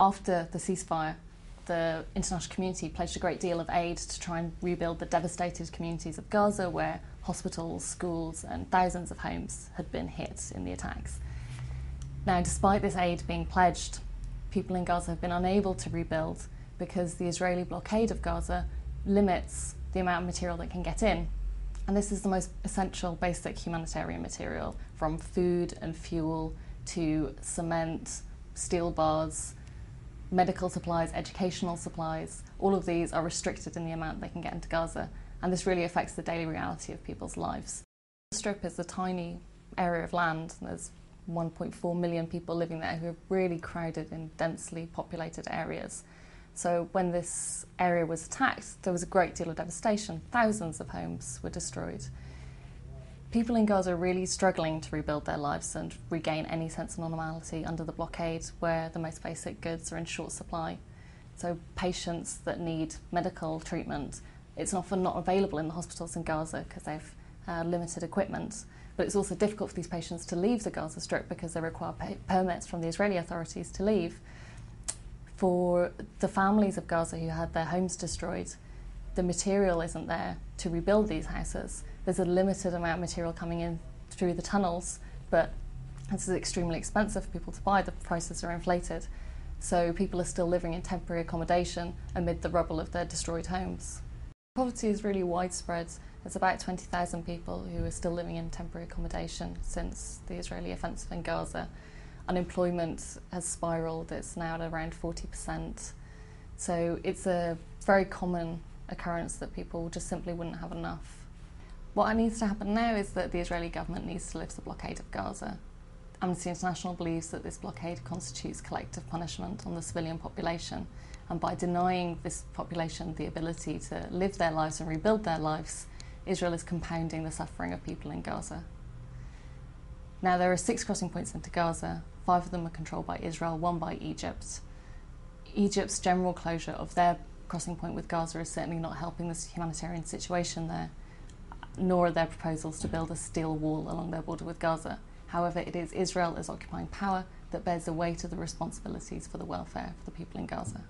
After the ceasefire, the international community pledged a great deal of aid to try and rebuild the devastated communities of Gaza, where hospitals, schools and thousands of homes had been hit in the attacks. Now, despite this aid being pledged, people in Gaza have been unable to rebuild because the Israeli blockade of Gaza limits the amount of material that can get in. And this is the most essential basic humanitarian material, from food and fuel to cement, steel bars, medical supplies, educational supplies. All of these are restricted in the amount they can get into Gaza, and this really affects the daily reality of people's lives. The Strip is a tiny area of land. There's 1.4 million people living there who are really crowded in densely populated areas. So when this area was attacked, there was a great deal of devastation. Thousands of homes were destroyed. People in Gaza are really struggling to rebuild their lives and regain any sense of normality under the blockade, where the most basic goods are in short supply. So patients that need medical treatment, it's often not available in the hospitals in Gaza because they've limited equipment. But it's also difficult for these patients to leave the Gaza Strip because they require permits from the Israeli authorities to leave. For the families of Gaza who had their homes destroyed, the material isn't there to rebuild these houses. There's a limited amount of material coming in through the tunnels, but this is extremely expensive for people to buy. The prices are inflated. So people are still living in temporary accommodation amid the rubble of their destroyed homes. Poverty is really widespread. There's about 20,000 people who are still living in temporary accommodation since the Israeli offensive in Gaza. Unemployment has spiralled. It's now at around 40%. So it's a very common occurrence that people just simply wouldn't have enough. What needs to happen now is that the Israeli government needs to lift the blockade of Gaza. Amnesty International believes that this blockade constitutes collective punishment on the civilian population, and by denying this population the ability to live their lives and rebuild their lives, Israel is compounding the suffering of people in Gaza. Now, there are 6 crossing points into Gaza. 5 of them are controlled by Israel, 1 by Egypt. Egypt's general closure of their crossing point with Gaza is certainly not helping this humanitarian situation there, nor are there proposals to build a steel wall along their border with Gaza. However, it is Israel as occupying power that bears the weight of the responsibilities for the welfare of the people in Gaza.